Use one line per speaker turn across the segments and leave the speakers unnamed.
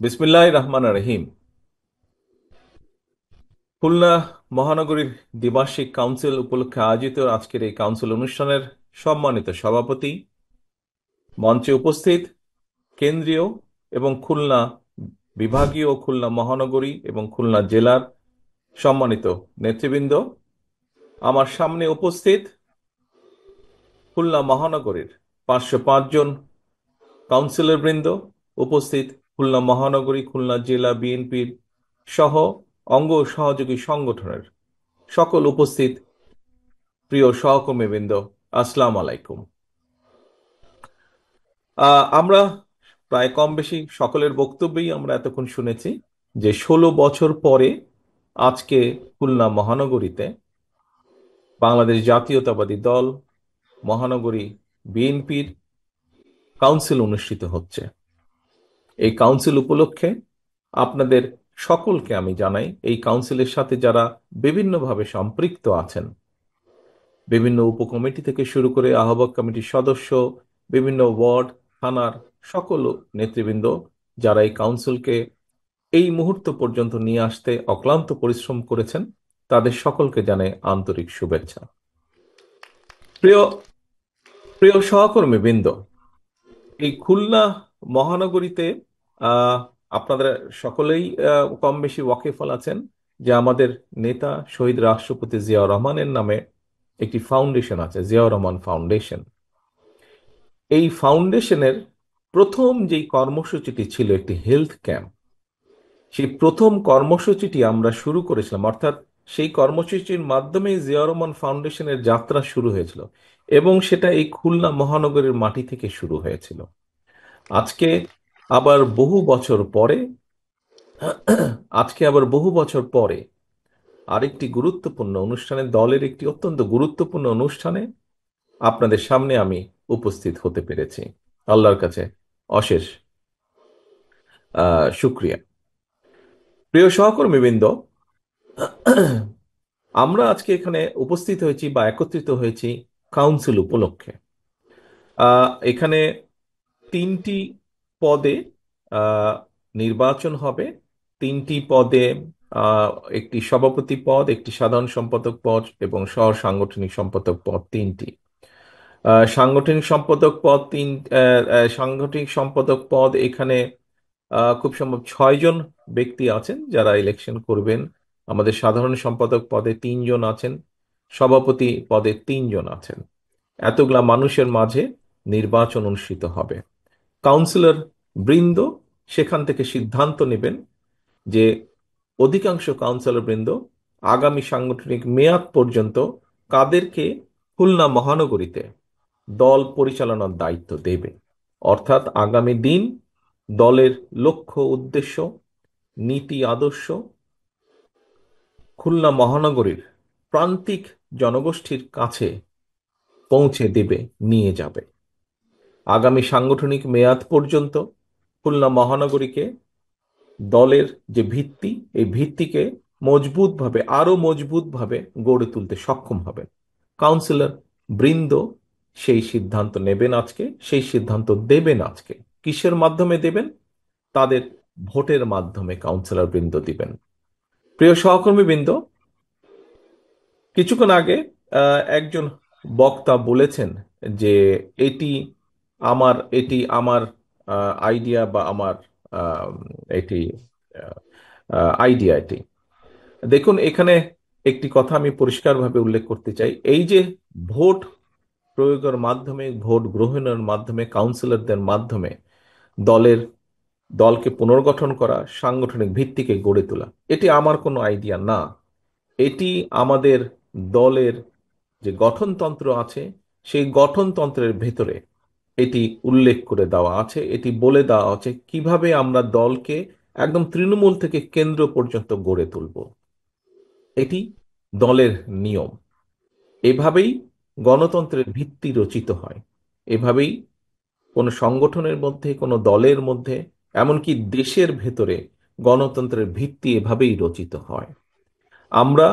বিসমিল্লাহির রহমানির রহিম। খুলনা মহানগরীর দ্বিবার্ষিক কাউন্সিল উপলক্ষে আয়োজিত আজকের এই কাউন্সিল অনুষ্ঠানের সম্মানিত সভাপতি, মঞ্চে উপস্থিত কেন্দ্রীয় এবং খুলনা বিভাগীয়, খুলনা মহানগরী এবং খুলনা জেলার সম্মানিত নেতৃবৃন্দ, আমার সামনে উপস্থিত খুলনা মহানগরীর 505 জন কাউন্সিলর বৃন্দ, উপস্থিত খুলনা মহানগরী খুলনা জেলা বিএনপির সহ অঙ্গ সহযোগী সংগঠনের সকল উপস্থিত প্রিয় সহকর্মীবৃন্দ, আসসালামু আলাইকুম। আমরা প্রায় কম বেশি সকলের বক্তব্যেই আমরা এতক্ষণ শুনেছি যে 16 বছর পরে আজকে খুলনা মহানগরীতে বাংলাদেশ জাতীয়তাবাদী দল মহানগরী বিএনপির কাউন্সিল অনুষ্ঠিত হচ্ছে। এই কাউন্সিল উপলক্ষে আপনাদের সকলকে আমি জানাই, এই কাউন্সিলের সাথে যারা বিভিন্নভাবে সম্পৃক্ত আছেন, বিভিন্ন উপকমিটি থেকে শুরু করে আহ্বায়ক কমিটির সদস্য, বিভিন্ন ওয়ার্ড, থানার সকল নেতৃবৃন্দ যারা এই কাউন্সিলকে এই মুহূর্ত পর্যন্ত নিয়ে আসতে অক্লান্ত পরিশ্রম করেছেন, তাদের সকলকে জানাই আন্তরিক শুভেচ্ছা। প্রিয় প্রিয় সহকর্মী বৃন্দ, এই খুলনা মহানগরীতে আহ আপনাদের সকলেই কম বেশি ওয়াকিফল আছেন যে আমাদের নেতা শহীদ রাষ্ট্রপতি জিয়াউর রহমানের নামে একটি ফাউন্ডেশন আছে, জিয়াউর রহমান ফাউন্ডেশন। এই ফাউন্ডেশনের প্রথম যেই কর্মসূচিটি ছিল একটি হেলথ ক্যাম্প, সেই প্রথম কর্মসূচিটি আমরা শুরু করেছিলাম, অর্থাৎ সেই কর্মসূচির মাধ্যমে জিয়াউর রহমান ফাউন্ডেশনের যাত্রা শুরু হয়েছিল এবং সেটা এই খুলনা মহানগরের মাটি থেকে শুরু হয়েছিল। আজকে আবার বহু বছর পরে আজকে আবার বহু বছর পরে আরেকটি গুরুত্বপূর্ণ অনুষ্ঠানে, দলের একটি অত্যন্ত গুরুত্বপূর্ণ অনুষ্ঠানে আপনাদের সামনে আমি উপস্থিত হতে পেরেছি। আল্লাহর কাছে অশেষ শুক্রিয়া। প্রিয় সহকর্মীবৃন্দ, আমরা আজকে এখানে উপস্থিত হয়েছি বা একত্রিত হয়েছি কাউন্সিল উপলক্ষে। এখানে 3টি পদে আহ, নির্বাচন হবে। 3টি পদে আহ, একটি সভাপতি পদ, একটি সাধারণ সম্পাদক পদ এবং সহ সাংগঠনিক সম্পাদক পদ 3টি। সাংগঠনিক সম্পাদক পদ সাংগঠনিক সম্পাদক পদ এখানে খুব সম্ভব 6 জন ব্যক্তি আছেন যারা ইলেকশন করবেন। আমাদের সাধারণ সম্পাদক পদে 3 জন আছেন, সভাপতি পদে 3 জন আছেন। এতগুলা মানুষের মাঝে নির্বাচন অনুষ্ঠিত হবে। কাউন্সিলর বৃন্দ সেখান থেকে সিদ্ধান্ত নেবেন যে অধিকাংশ কাউন্সিলর বৃন্দ আগামী সাংগঠনিক মেয়াদ পর্যন্ত কাদেরকে খুলনা মহানগরীতে দল পরিচালনার দায়িত্ব দেবে। অর্থাৎ আগামী দিন দলের লক্ষ্য উদ্দেশ্য, নীতি আদর্শ খুলনা মহানগরীর প্রান্তিক জনগোষ্ঠীর কাছে পৌঁছে দেবে, নিয়ে যাবে। আগামী সাংগঠনিক মেয়াদ পর্যন্ত খুলনা মহানগরীকে দলের যে ভিত্তি, এই ভিত্তিকে মজবুতভাবে, আরো মজবুতভাবে গড়ে তুলতে সক্ষম হবেন। কাউন্সিলর বৃন্দ সেই সিদ্ধান্ত নেবেন আজকে, সেই সিদ্ধান্ত দেবেন আজকে। কিসের মাধ্যমে দেবেন? তাদের ভোটের মাধ্যমে কাউন্সিলর বৃন্দ দিবেন। প্রিয় সহকর্মী বৃন্দ, কিছুক্ষণ আগে একজন বক্তা বলেছেন যে এটি এটি আমার আইডিয়া বা আমার আহ, এটি আইডিয়া এটি। দেখুন, এখানে একটি কথা আমি পরিষ্কারভাবে উল্লেখ করতে চাই। এই যে ভোট প্রয়োগের মাধ্যমে, ভোট গ্রহণের মাধ্যমে, কাউন্সিলরদের মাধ্যমে দলের দলকে পুনর্গঠন করা, সাংগঠনিক ভিত্তিকে গড়ে তোলা, এটি আমার কোনো আইডিয়া না। এটি আমাদের দলের যে গঠনতন্ত্র আছে, সেই গঠনতন্ত্রের ভেতরে এটি উল্লেখ করে দেওয়া আছে। এটি বলে দেওয়া আছে কিভাবে আমরা দলকে একদম তৃণমূল থেকে কেন্দ্র পর্যন্ত গড়ে তুলব। এটি দলের নিয়ম। এভাবেই গণতন্ত্রের ভিত্তি রচিত হয়। এভাবেই কোনো সংগঠনের মধ্যে, কোনো দলের মধ্যে, এমনকি দেশের ভেতরে গণতন্ত্রের ভিত্তি এভাবেই রচিত হয়। আমরা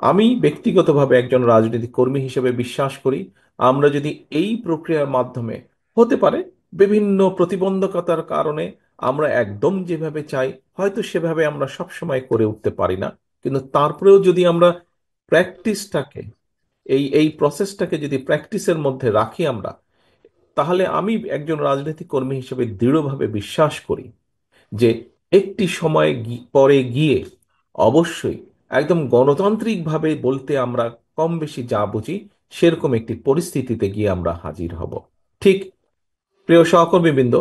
আমি ব্যক্তিগতভাবে একজন রাজনৈতিক কর্মী হিসেবে বিশ্বাস করি, আমরা যদি এই প্রক্রিয়ার মাধ্যমে, হতে পারে বিভিন্ন প্রতিবন্ধকতার কারণে আমরা একদম যেভাবে চাই হয়তো সেভাবে আমরা সবসময় করে উঠতে পারি না, কিন্তু তারপরেও যদি আমরা প্র্যাকটিসটাকে, এই প্রসেসটাকে যদি প্র্যাকটিসের মধ্যে রাখি আমরা, তাহলে আমি একজন রাজনৈতিক কর্মী হিসেবে দৃঢ়ভাবে বিশ্বাস করি যে একটি সময় পরে গিয়ে অবশ্যই একদম গণতান্ত্রিকভাবে বলতে আমরা কম বেশি যা বুঝি সেরকম একটি পরিস্থিতিতে গিয়ে আমরা হাজির হব। ঠিক, প্রিয় সহকর্মীবৃন্দ,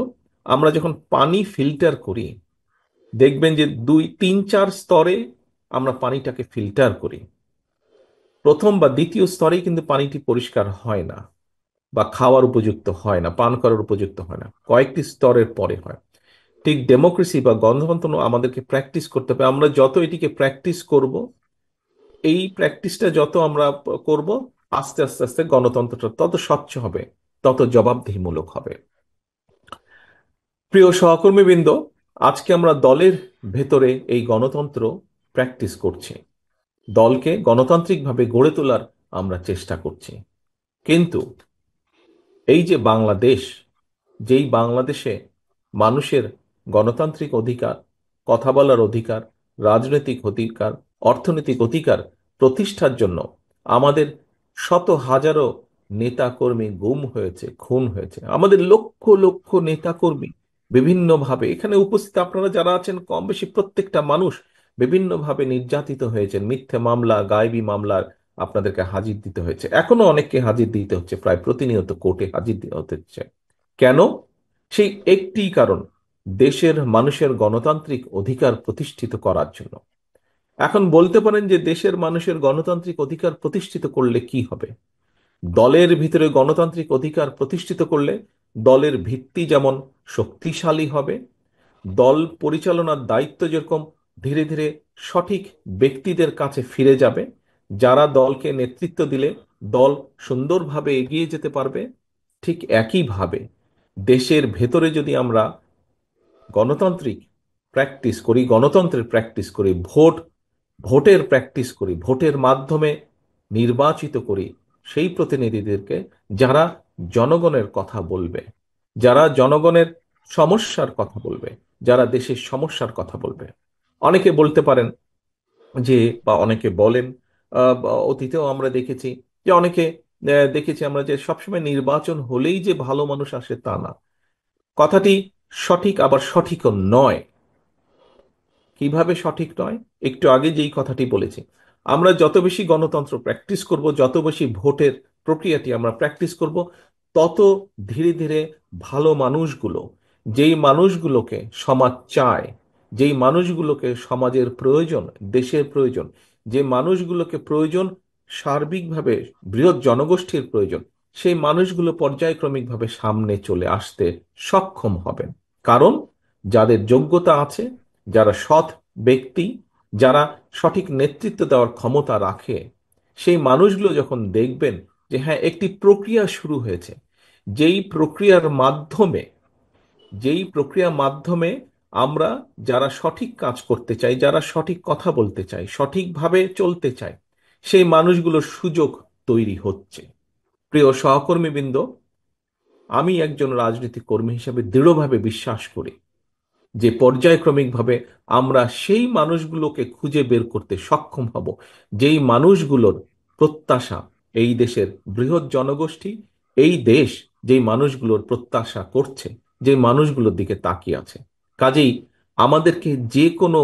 আমরা যখন পানি ফিল্টার করি দেখবেন যে 2 3 4 স্তরে আমরা পানিটাকে ফিল্টার করি। প্রথম বা দ্বিতীয় স্তরেই কিন্তু পানিটি পরিষ্কার হয় না, বা খাওয়ার উপযুক্ত হয় না, পান করার উপযুক্ত হয় না, কয়েকটি স্তরের পরে হয়। ঠিক ডেমোক্রেসি বা গণতন্ত্র আমাদেরকে প্র্যাকটিস করতে হবে। আমরা যত এটিকে প্র্যাকটিস করব, এই প্র্যাকটিসটা যত আমরা করব, আস্তে আস্তে আস্তে গণতন্ত্রটা তত স্বচ্ছ হবে, তত জবাবদিহিমূলক হবে। প্রিয় সহকর্মীবৃন্দ, আজকে আমরা দলের ভেতরে এই গণতন্ত্র প্র্যাকটিস করছি, দলকে গণতান্ত্রিকভাবে গড়ে তোলার আমরা চেষ্টা করছি। কিন্তু এই যে বাংলাদেশ, যেই বাংলাদেশে মানুষের গণতান্ত্রিক অধিকার, কথা বলার অধিকার, রাজনৈতিক অধিকার, অর্থনৈতিক অধিকার প্রতিষ্ঠার জন্য আমাদের শত হাজারো নেতাকর্মী গুম হয়েছে, খুন হয়েছে, আমাদের লক্ষ লক্ষ নেতাকর্মী বিভিন্নভাবে এখানে উপস্থিত আপনারা যারা আছেন কম বেশি প্রত্যেকটা মানুষ বিভিন্নভাবে নির্যাতিত হয়েছেন, মিথ্যে মামলা, গায়েবী মামলার আপনাদেরকে হাজির দিতে হয়েছে, এখনো অনেককে হাজির দিতে হচ্ছে, প্রায় প্রতিনিয়ত কোর্টে হাজির দিতে হচ্ছে। কেন? সেই একটি কারণ, দেশের মানুষের গণতান্ত্রিক অধিকার প্রতিষ্ঠিত করার জন্য। এখন বলতে পারেন যে দেশের মানুষের গণতান্ত্রিক অধিকার প্রতিষ্ঠিত করলে কি হবে? দলের ভিতরে গণতান্ত্রিক অধিকার প্রতিষ্ঠিত করলে দলের ভিত্তি যেমন শক্তিশালী হবে, দল পরিচালনার দায়িত্ব যেরকম ধীরে ধীরে সঠিক ব্যক্তিদের কাছে ফিরে যাবে, যারা দলকে নেতৃত্ব দিলে দল সুন্দরভাবে এগিয়ে যেতে পারবে, ঠিক একইভাবে দেশের ভেতরে যদি আমরা গণতান্ত্রিক প্র্যাকটিস করি, গণতন্ত্রের প্র্যাকটিস করি, ভোটের প্র্যাকটিস করি, ভোটের মাধ্যমে নির্বাচিত করি সেই প্রতিনিধিদেরকে যারা জনগণের কথা বলবে, যারা জনগণের সমস্যার কথা বলবে, যারা দেশের সমস্যার কথা বলবে। অনেকে বলতে পারেন যে, বা অনেকে বলেন, বা অতীতেও আমরা দেখেছি যে অনেকে দেখেছি আমরা যে সবসময় নির্বাচন হলেই যে ভালো মানুষ আসে তা না। কথাটি সঠিক, আবার সঠিকও নয়। কিভাবে সঠিক নয়? একটু আগে যেই কথাটি বলেছি, আমরা যত বেশি গণতন্ত্র প্র্যাকটিস করব, যত বেশি ভোটের প্রক্রিয়াটি আমরা প্র্যাকটিস করব, তত ধীরে ধীরে ভালো মানুষগুলো, যেই মানুষগুলোকে সমাজ চায়, যেই মানুষগুলোকে সমাজের প্রয়োজন, দেশের প্রয়োজন, যে মানুষগুলোকে প্রয়োজন সার্বিকভাবে, বৃহৎ জনগোষ্ঠীর প্রয়োজন, সেই মানুষগুলো পর্যায়ক্রমিকভাবে সামনে চলে আসতে সক্ষম হবেন। কারণ যাদের যোগ্যতা আছে, যারা সৎ ব্যক্তি, যারা সঠিক নেতৃত্ব দেওয়ার ক্ষমতা রাখে, সেই মানুষগুলো যখন দেখবেন যে হ্যাঁ একটি প্রক্রিয়া শুরু হয়েছে, যেই প্রক্রিয়ার মাধ্যমে, যেই প্রক্রিয়ার মাধ্যমে আমরা যারা সঠিক কাজ করতে চাই, যারা সঠিক কথা বলতে চাই, সঠিকভাবে চলতে চাই, সেই মানুষগুলোর সুযোগ তৈরি হচ্ছে। প্রিয় সহকর্মীবৃন্দ, আমি একজন রাজনৈতিক কর্মী হিসেবে দৃঢ়ভাবে বিশ্বাস করি যে পর্যায়ক্রমিকভাবে আমরা সেই মানুষগুলোকে খুঁজে বের করতে সক্ষম হব, যেই মানুষগুলোর প্রত্যাশা এই দেশের বৃহৎ জনগোষ্ঠী, এই দেশ যেই মানুষগুলোর প্রত্যাশা করছে, যে মানুষগুলোর দিকে তাকিয়ে আছে। কাজেই আমাদেরকে যে কোনো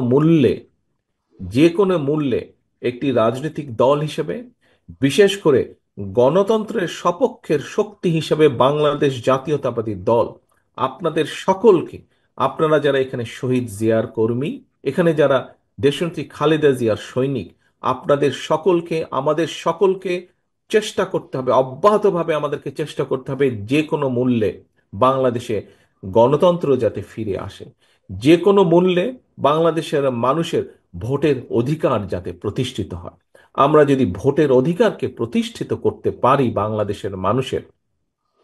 মূল্যে একটি রাজনৈতিক দল হিসেবে, বিশেষ করে গণতন্ত্রের সপক্ষের শক্তি হিসেবে বাংলাদেশ জাতীয়তাবাদী দল আপনাদের সকলকে, আপনারা যারা এখানে শহীদ জিয়ার কর্মী, এখানে যারা দেশনেত্রী খালেদা জিয়ার সৈনিক, আপনাদের সকলকে, আমাদের সকলকে চেষ্টা করতে হবে, অব্যাহতভাবে আমাদেরকে চেষ্টা করতে হবে যে কোনো মূল্যে বাংলাদেশে গণতন্ত্র যাতে ফিরে আসে, যে কোনো মূল্যে বাংলাদেশের মানুষের ভোটের অধিকার যাতে প্রতিষ্ঠিত হয়। আমরা যদি ভোটের অধিকারকে প্রতিষ্ঠিত করতে পারি বাংলাদেশের মানুষের,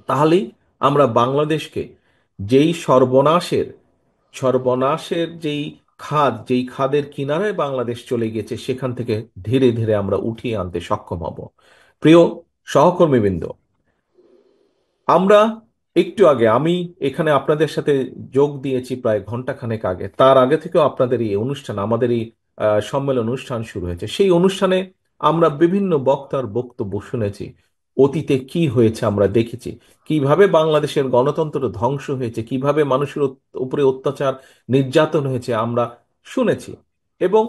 তাহলেই আমরা বাংলাদেশকে, যেই সর্বনাশের যেই খাদের কিনারায় বাংলাদেশ চলে গেছে সেখান থেকে ধীরে ধীরে আমরা উঠিয়ে আনতে সক্ষম হব। প্রিয় সহকর্মীবৃন্দ, আমরা একটু আগে আমি এখানে আপনাদের সাথে যোগ দিয়েছি প্রায় ঘন্টাখানেক আগে, তার আগে থেকেও আপনাদের এই অনুষ্ঠান, আমাদের এই সম্মেলন অনুষ্ঠান শুরু হয়েছে। সেই অনুষ্ঠানে আমরা বিভিন্ন বক্তার বক্তব্য শুনেছি। অতীতে কি হয়েছে আমরা দেখেছি, কিভাবে বাংলাদেশের গণতন্ত্র ধ্বংস হয়েছে, কিভাবে মানুষের উপরে অত্যাচার নির্যাতন হয়েছে আমরা শুনেছি। এবং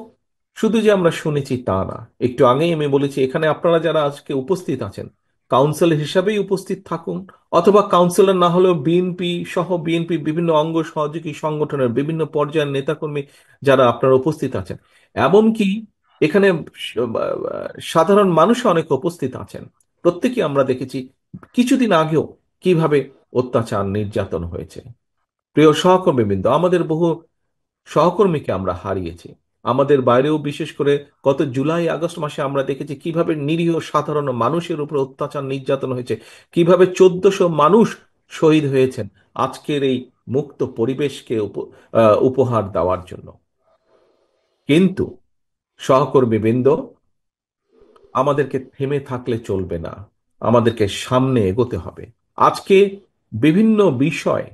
শুধু যে আমরা শুনেছি তা না, একটু আগেই আমি বলেছি এখানে আপনারা যারা আজকে উপস্থিত আছেন কাউন্সিলর হিসাবেই উপস্থিত থাকুন, অথবা কাউন্সিলর না হলেও বিএনপি সহ বিএনপি বিভিন্ন অঙ্গ সহযোগী সংগঠনের বিভিন্ন পর্যায়ের নেতাকর্মী যারা আপনারা উপস্থিত আছেন, এমনকি এখানে সাধারণ মানুষ অনেক উপস্থিত আছেন, প্রত্যেকে আমরা দেখেছি কিছুদিন আগেও কিভাবে অত্যাচার নির্যাতন হয়েছে। প্রিয় সহকর্মীবৃন্দ, আমাদের বহু সহকর্মীকে আমরা হারিয়েছি। আমাদের বাইরেও বিশেষ করে গত জুলাই আগস্ট মাসে আমরা দেখেছি কিভাবে নিরীহ সাধারণ মানুষের উপর অত্যাচার নির্যাতন হয়েছে, কিভাবে 1400 মানুষ শহীদ হয়েছেন আজকের এই মুক্ত পরিবেশকে উপহার দেওয়ার জন্য। কিন্তু সহকর্মীবৃন্দ, আমাদেরকে থেমে থাকলে চলবে না, আমাদেরকে সামনে এগোতে হবে। আজকে বিভিন্ন বিষয়,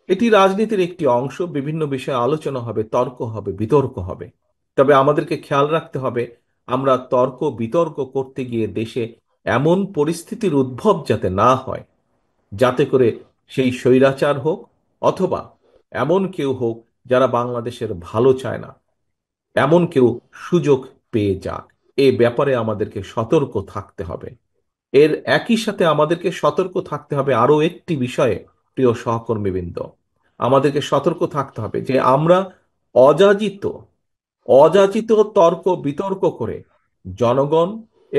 এটি রাজনীতির একটি অংশ, বিভিন্ন বিষয়ে আলোচনা হবে, তর্ক হবে, বিতর্ক হবে। তবে আমাদেরকে খেয়াল রাখতে হবে আমরা তর্ক বিতর্ক করতে গিয়ে দেশে এমন পরিস্থিতির উদ্ভব যাতে না হয়, যাতে করে সেই স্বৈরাচার হোক অথবা এমন কেউ হোক যারা বাংলাদেশের ভালো চায় না, এমন কেউ সুযোগ পেয়ে যাক। এ ব্যাপারে আমাদেরকে সতর্ক থাকতে হবে। এর একই সাথে আমাদেরকে সতর্ক থাকতে হবে আরো একটি বিষয়ে। প্রিয় সহকর্মীবৃন্দ, আমাদেরকে সতর্ক থাকতে হবে যে আমরা অযাচিত অযাচিত তর্ক বিতর্ক করে জনগণ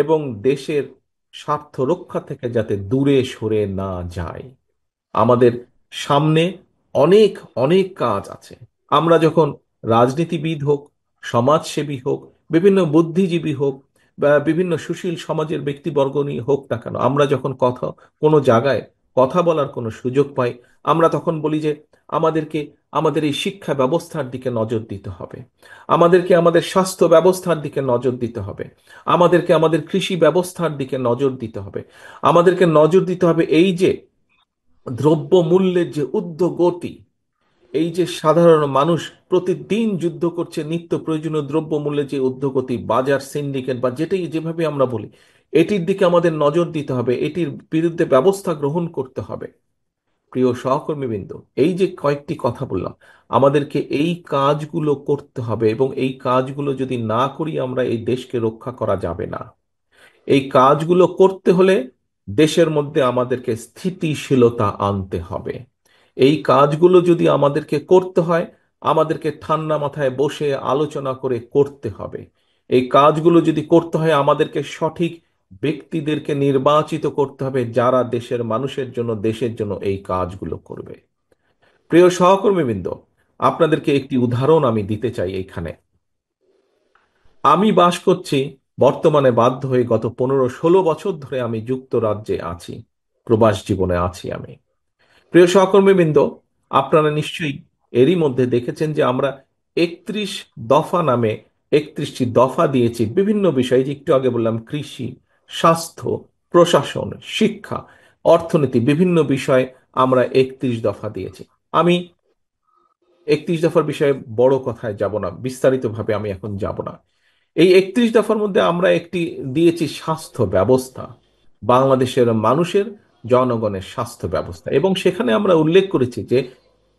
এবং দেশের স্বার্থ রক্ষা থেকে যাতে দূরে সরে না যায়। আমাদের সামনে অনেক অনেক কাজ আছে। আমরা যখন রাজনীতিবিদ হোক, সমাজসেবী হোক, বিভিন্ন বুদ্ধিজীবী হোক, বা বিভিন্ন সুশীল সমাজের ব্যক্তিবর্গ নিয়ে হোক না কেন, আমরা যখন কোনো জায়গায় কথা বলার কোনো সুযোগ পাই, আমরা তখন বলি যে আমাদেরকে আমাদের এই শিক্ষা ব্যবস্থার দিকে নজর দিতে হবে, আমাদেরকে আমাদের স্বাস্থ্য ব্যবস্থার দিকে নজর দিতে হবে, আমাদেরকে আমাদের কৃষি ব্যবস্থার দিকে নজর দিতে হবে, আমাদেরকে নজর দিতে হবে এই যে দ্রব্য মূল্যের যে ঊর্ধ্বগতি, এই যে সাধারণ মানুষ প্রতিদিন যুদ্ধ করছে নিত্য প্রয়োজনীয় দ্রব্য মূল্যের যে ঊর্ধ্বগতি, বাজার সিন্ডিকেট বা যেটাই যেভাবে আমরা বলি, এটির দিকে আমাদের নজর দিতে হবে, এটির বিরুদ্ধে ব্যবস্থা গ্রহণ করতে হবে। প্রিয় সহকর্মীবৃন্দ, এই যে কয়েকটি কথা বললাম, আমাদেরকে এই কাজগুলো করতে হবে, এবং এই কাজগুলো যদি না করি আমরা এই দেশকে রক্ষা করা যাবে না। এই কাজগুলো করতে হলে দেশের মধ্যে আমাদেরকে স্থিতিশীলতা আনতে হবে। এই কাজগুলো যদি আমাদেরকে করতে হয়, আমাদেরকে ঠান্ডা মাথায় বসে আলোচনা করে করতে হবে। এই কাজগুলো যদি করতে হয়, আমাদেরকে সঠিক ব্যক্তিদেরকে নির্বাচিত করতে হবে যারা দেশের মানুষের জন্য, দেশের জন্য এই কাজগুলো করবে। প্রিয় সহকর্মীবৃন্দ, আপনাদেরকে একটি উদাহরণ আমি দিতে চাই এইখানে। আমি বাস করছি, বর্তমানে বাধ্য হয়ে গত 15-16 বছর ধরে আমি যুক্তরাজ্যে আছি, প্রবাস জীবনে আছি আমি। প্রিয় সহকর্মীবৃন্দ, আপনারা নিশ্চয়ই এরই মধ্যে দেখেছেন যে আমরা 31 দফা নামে 31টি দফা দিয়েছি বিভিন্ন বিষয়ে, যে একটু আগে বললাম কৃষি, স্বাস্থ্য, প্রশাসন, শিক্ষা, অর্থনীতি, বিভিন্ন বিষয়ে আমরা 31 দফা দিয়েছি। আমি 31 দফার বিষয়ে বড় কথায় যাব না, বিস্তারিতভাবে আমি এখন যাব না। এই 31 দফার মধ্যে আমরা একটি দিয়েছি স্বাস্থ্য ব্যবস্থা, বাংলাদেশের মানুষের, জনগণের স্বাস্থ্য ব্যবস্থা। এবং সেখানে আমরা উল্লেখ করেছি যে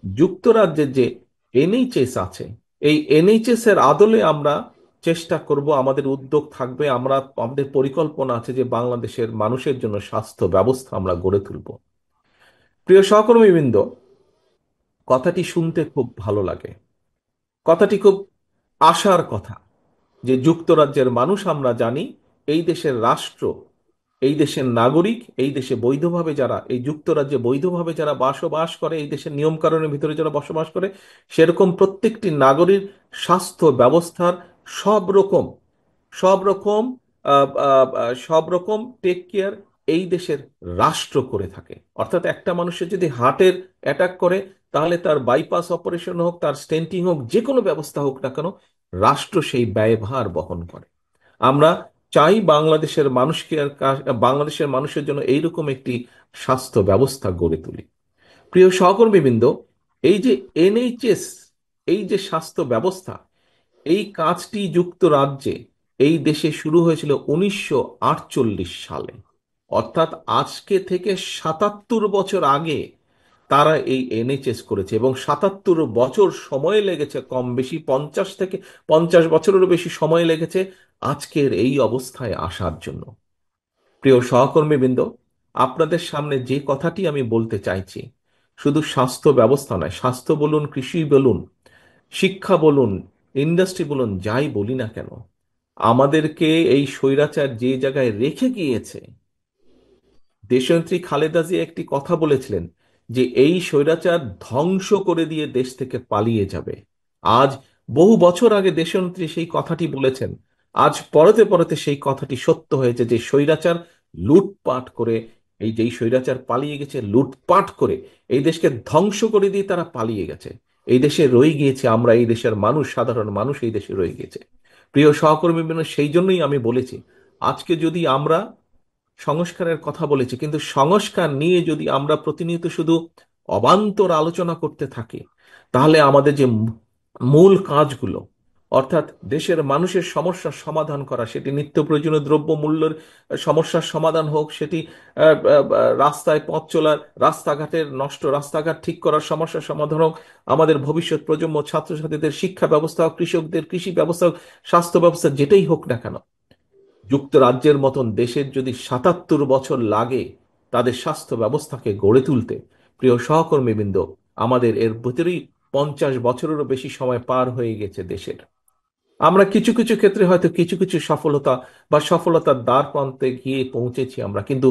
যুক্তরাজ্যের যে এনএইচএস আছে, এই এনএইচএস এর আদলে আমরা চেষ্টা করব, আমাদের উদ্যোগ থাকবে, আমাদের পরিকল্পনা আছে যে বাংলাদেশের মানুষের জন্য স্বাস্থ্য ব্যবস্থা আমরা গড়ে তুলব। প্রিয় সহকর্মীবৃন্দ, কথাটি শুনতে খুব ভালো লাগে, কথাটি খুব আশার কথা, যে যুক্তরাজ্যের মানুষ আমরা জানি এই দেশের রাষ্ট্র, এই দেশের নাগরিক, এই দেশে বৈধভাবে যারা, এই যুক্তরাজ্যে বৈধভাবে যারা বসবাস করে, এই দেশের নিয়ম কানুনের ভিতরে যারা বসবাস করে, সেরকম প্রত্যেকটি নাগরিক স্বাস্থ্য ব্যবস্থার সব রকম সব রকম সব রকম টেক কেয়ার এই দেশের রাষ্ট্র করে থাকে। অর্থাৎ একটা মানুষের যদি হার্টের অ্যাটাক করে, তাহলে তার বাইপাস অপারেশন হোক, তার স্টেন্টিং হোক, যে কোনো ব্যবস্থা হোক না কেন, রাষ্ট্র সেই ব্যয়ভার বহন করে। আমরা চাই বাংলাদেশের মানুষের জন্য এইরকম একটি স্বাস্থ্য ব্যবস্থা গড়ে তুলি। প্রিয় সহকর্মীবৃন্দ, এই যে এনএইচএস, এই যে স্বাস্থ্য ব্যবস্থা, এই কাজটি যুক্তরাজ্যে, এই দেশে শুরু হয়েছিল 1948 সালে। অর্থাৎ আজকে থেকে 77 বছর আগে তারা এই এনএইচএস করেছে, এবং 77 বছর সময় লেগেছে, কম বেশি 50 বছরেরও বেশি সময় লেগেছে আজকের এই অবস্থায় আসার জন্য। প্রিয় সহকর্মীবৃন্দ, আপনাদের সামনে যে কথাটি আমি বলতে চাইছি, শুধু স্বাস্থ্য ব্যবস্থা নয়, স্বাস্থ্য বলুন, কৃষি বলুন, শিক্ষা বলুন, ইন্ডাস্ট্রি বলুন, যাই বলি না কেন, আমাদেরকে এই স্বৈরাচার যে জায়গায় রেখে গিয়েছে, দেশনেত্রী খালেদা জিয়া একটি কথা বলেছিলেন যে এই স্বৈরাচার ধ্বংস করে দিয়ে দেশ থেকে পালিয়ে যাবে। আজ বহু বছর আগে দেশনেত্রী সেই কথাটি বলেছেন, আজ পরতে পরতে সেই কথাটি সত্য হয়েছে যে স্বৈরাচার লুটপাট করে, এই যেই স্বৈরাচার পালিয়ে গেছে লুটপাট করে এই দেশকে ধ্বংস করে দিয়ে তারা পালিয়ে গেছে। এই দেশে রয়ে গিয়েছে আমরা, এই দেশের মানুষ, সাধারণ মানুষ এই দেশে রয়ে গিয়েছে। প্রিয় সহকর্মী, সেই জন্যই আমি বলেছি, আজকে যদি আমরা সংস্কারের কথা বলেছি, কিন্তু সংস্কার নিয়ে যদি আমরা প্রতিনিয়ত শুধু অবান্তর আলোচনা করতে থাকি, তাহলে আমাদের যে মূল কাজগুলো, অর্থাৎ দেশের মানুষের সমস্যার সমাধান করা, সেটি নিত্য প্রয়োজনীয় দ্রব্য মূল্যের সমস্যার সমাধান হোক, সেটি রাস্তায় পথ চলার, রাস্তাঘাটের নষ্ট রাস্তাঘাট ঠিক করার সমস্যার সমাধান হোক, আমাদের ভবিষ্যৎ প্রজন্ম ছাত্রছাত্রীদের শিক্ষা ব্যবস্থা হোক, কৃষকদের কৃষি ব্যবস্থা হোক, স্বাস্থ্য ব্যবস্থা, যেটাই হোক না কেন, যুক্তরাজ্যের মতন দেশের যদি 77 বছর লাগে তাদের স্বাস্থ্য ব্যবস্থাকে গড়ে তুলতে, প্রিয় সহকর্মীবৃন্দ, আমাদের এর ভিতরেই 50 বছরেরও বেশি সময় পার হয়ে গেছে দেশের। আমরা কিছু কিছু ক্ষেত্রে হয়তো কিছু কিছু সফলতা বা সফলতার দ্বার প্রান্তে গিয়ে পৌঁছেছি আমরা, কিন্তু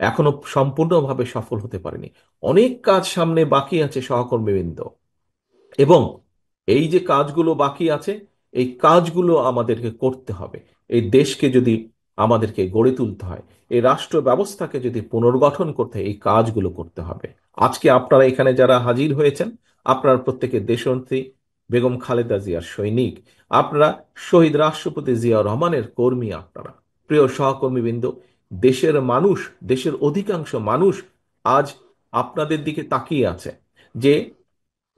এখনো সম্পূর্ণভাবে সফল হতে পারিনি। অনেক কাজ সামনে বাকি আছে সহকর্মীবৃন্দ, এবং এই যে কাজগুলো বাকি আছে, এই কাজগুলো আমাদেরকে করতে হবে। এই দেশকে যদি আমাদেরকে গড়ে তুলতে হয়, এই রাষ্ট্র ব্যবস্থাকে যদি পুনর্গঠন করতে হয়, এই কাজগুলো করতে হবে। আজকে আপনারা এখানে যারা হাজির হয়েছেন, আপনারা প্রত্যেকে দেশনেত্রী বেগম খালেদা জিয়ার সৈনিক, আপনারা শহীদ রাষ্ট্রপতি জিয়া রহমানের কর্মী। আপনারা, প্রিয় সহকর্মীবৃন্দ, দেশের মানুষ, দেশের অধিকাংশ মানুষ আজ আপনাদের দিকে তাকিয়ে আছে। যে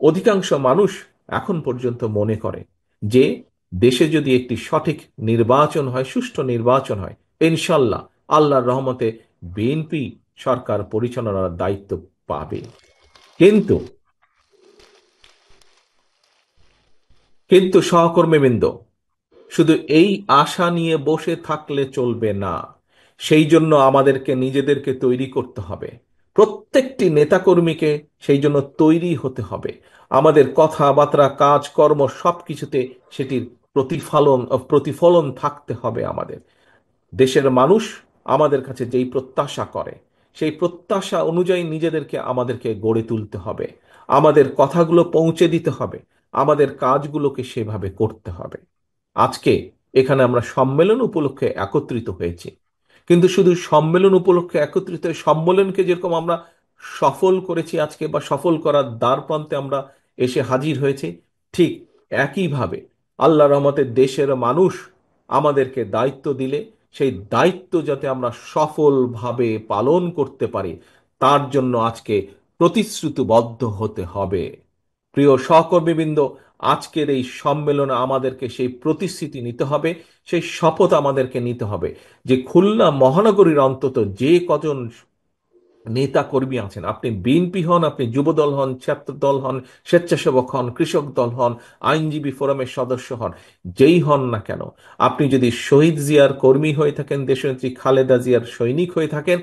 অধিকাংশ মানুষ এখন পর্যন্ত মনে করে যে দেশে যদি একটি সঠিক নির্বাচন হয়, সুষ্ঠু নির্বাচন হয়, ইনশাল্লাহ আল্লাহর রহমতে বিএনপি সরকার পরিচালনার দায়িত্ব পাবে। কিন্তু কিন্তু সহকর্মীবৃন্দ, শুধু এই আশা নিয়ে বসে থাকলে চলবে না। সেই জন্য আমাদেরকে নিজেদেরকে তৈরি করতে হবে, প্রত্যেকটি নেতাকর্মীকে সেই জন্য তৈরি হতে হবে। আমাদের কথাবার্তা, কাজকর্ম সবকিছুতে সেটির প্রতিফলন প্রতিফলন থাকতে হবে। আমাদের দেশের মানুষ আমাদের কাছে যেই প্রত্যাশা করে, সেই প্রত্যাশা অনুযায়ী আমাদেরকে গড়ে তুলতে হবে। আমাদের কথাগুলো পৌঁছে দিতে হবে, আমাদের কাজগুলোকে সেভাবে করতে হবে। আজকে এখানে আমরা সম্মেলন উপলক্ষে একত্রিত হয়েছি, কিন্তু শুধু সম্মেলন উপলক্ষে একত্রিত হয়ে সম্মেলনকে যেরকম আমরা সফল করেছি আজকে, বা সফল করার দ্বার প্রান্তে আমরা এসে হাজির হয়েছি, ঠিক একইভাবে আল্লাহ রহমতের দেশের মানুষ আমাদেরকে দায়িত্ব দিলে সেই দায়িত্ব যাতে আমরা সফলভাবে পালন করতে পারি, তার জন্য আজকে প্রতিশ্রুতিবদ্ধ হতে হবে। প্রিয় সহকর্মীবৃন্দ, আজকের এই সম্মেলনে আমাদেরকে সেই প্রতিশ্রুতি নিতে হবে, সেই শপথ আমাদেরকে নিতে হবে যে খুলনা মহানগরীর অন্তত যে কজন নেতা কর্মী আছেন, আপনি বিএনপি হন, আপনি যুবদল হন, ছাত্র দল হন, স্বেচ্ছাসেবক হন, কৃষক দল হন, আইনজীবী ফোরামের সদস্য হন, যেই হন না কেন, আপনি যদি শহীদ জিয়ার কর্মী হয়ে থাকেন, দেশনেত্রী খালেদা জিয়ার সৈনিক হয়ে থাকেন,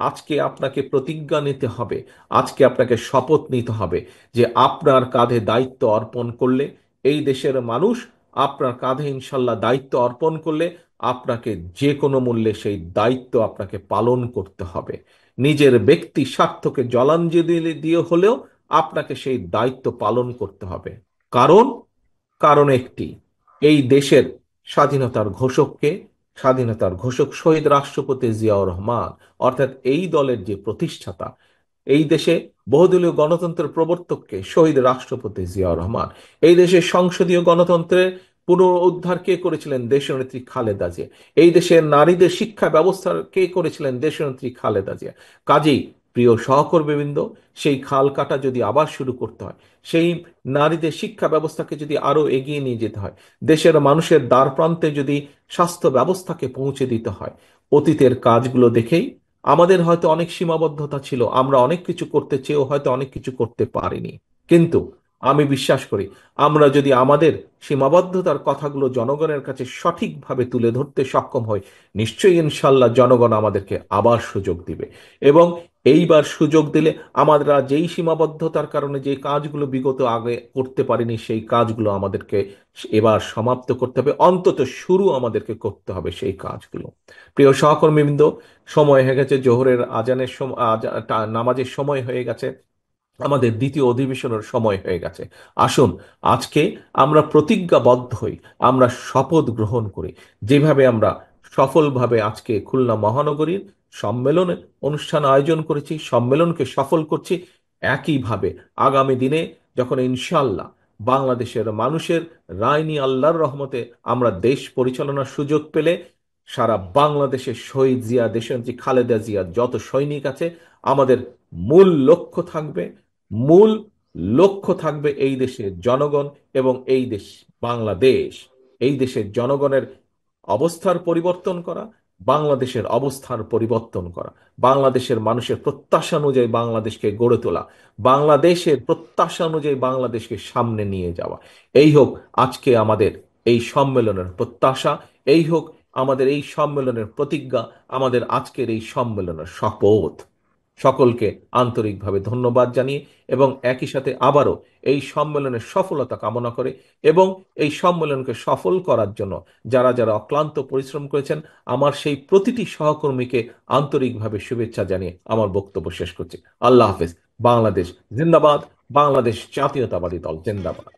আজকে আপনাকে প্রতিজ্ঞা নিতে হবে, আজকে আপনাকে শপথ নিতে হবে যে আপনার কাঁধে দায়িত্ব অর্পণ করলে, এই দেশের মানুষ আপনার কাঁধে ইনশাল্লাহ দায়িত্ব অর্পণ করলে, আপনাকে যে কোনো মূল্যে সেই দায়িত্ব আপনাকে পালন করতে হবে। নিজের ব্যক্তি স্বার্থকে জলাঞ্জলি দিয়ে হলেও আপনাকে সেই দায়িত্ব পালন করতে হবে। কারণ কারণ একটি, এই দেশের স্বাধীনতার ঘোষককে, স্বাধীনতার ঘোষক শহীদ রাষ্ট্রপতি জিয়াউর রহমান, অর্থাৎ এই দলের যে প্রতিষ্ঠাতা, এই দেশে বহুদলীয় গণতন্ত্রের প্রবর্তককে শহীদ রাষ্ট্রপতি জিয়াউর রহমান, এই দেশের সংসদীয় গণতন্ত্রের পুনরুদ্ধার কে করেছিলেন? দেশনেত্রী খালেদা জিয়া। এই দেশের নারীদের শিক্ষা ব্যবস্থা কে করেছিলেন? দেশনেত্রী খালেদা জিয়া। কাজেই প্রিয় সহকর্মীবৃন্দ, সেই খাল কাটা যদি আবার শুরু করতে হয়, সেই নারীদের শিক্ষা ব্যবস্থাকে যদি আরো এগিয়ে নিয়ে যেতে হয়, দেশের মানুষের দ্বার প্রান্তে যদি স্বাস্থ্য ব্যবস্থাকে পৌঁছে দিতে হয়, অতীতের কাজগুলো দেখেই আমাদের হয়তো অনেক সীমাবদ্ধতা ছিল, আমরা অনেক কিছু করতে চেয়েও হয়তো অনেক কিছু করতে পারিনি। কিন্তু আমি বিশ্বাস করি, আমরা যদি আমাদের সীমাবদ্ধতার কথাগুলো জনগণের কাছে সঠিকভাবে তুলে ধরতে সক্ষম হই, নিশ্চয়ই ইনশাল্লাহ জনগণ আমাদেরকে আবার সুযোগ দিবে। এবং এইবার সুযোগ দিলে আমরা যেই সীমাবদ্ধতার কারণে যে কাজগুলো বিগত আগে করতে পারিনি, সেই কাজগুলো আমাদেরকে এবার সমাপ্ত করতে হবে, অন্তত শুরু আমাদেরকে করতে হবে সেই কাজগুলো। প্রিয় সহকর্মীবৃন্দ, সময় হয়ে গেছে জোহরের আজানের সময়, নামাজের সময় হয়ে গেছে, আমাদের দ্বিতীয় অধিবেশনের সময় হয়ে গেছে। আসুন আজকে আমরা প্রতিজ্ঞাবদ্ধ হই, আমরা শপথ গ্রহণ করি। যেভাবে আমরা সফলভাবে আজকে খুলনা মহানগরীর সম্মেলন অনুষ্ঠান আয়োজন করেছি, সম্মেলনকে সফল করছি, একইভাবে আগামী দিনে যখন ইনশাল্লাহ বাংলাদেশের মানুষের রায় নিয়ে আল্লাহর রহমতে আমরা দেশ পরিচালনার সুযোগ পেলে, সারা বাংলাদেশে শহীদ জিয়া, দেশনেত্রী খালেদা জিয়ার যত সৈনিক আছে, আমাদের মূল লক্ষ্য থাকবে, মূল লক্ষ্য থাকবে এই দেশের জনগণ এবং এই দেশ বাংলাদেশ, এই দেশের জনগণের অবস্থার পরিবর্তন করা, বাংলাদেশের অবস্থার পরিবর্তন করা, বাংলাদেশের মানুষের প্রত্যাশা অনুযায়ী বাংলাদেশকে গড়ে তোলা, বাংলাদেশের প্রত্যাশা অনুযায়ী বাংলাদেশকে সামনে নিয়ে যাওয়া। এই হোক আজকে আমাদের এই সম্মেলনের প্রত্যাশা, এই হোক আমাদের এই সম্মেলনের প্রতিজ্ঞা, আমাদের আজকের এই সম্মেলনের শপথ। সকলকে আন্তরিকভাবে ধন্যবাদ জানিয়ে এবং একই সাথে আবারও এই সম্মেলনের সফলতা কামনা করে এবং এই সম্মেলনকে সফল করার জন্য যারা যারা অক্লান্ত পরিশ্রম করেছেন, আমার সেই প্রতিটি সহকর্মীকে আন্তরিকভাবে শুভেচ্ছা জানিয়ে আমার বক্তব্য শেষ করছি। আল্লাহ হাফেজ। বাংলাদেশ জিন্দাবাদ। বাংলাদেশ জাতীয়তাবাদী দল জিন্দাবাদ।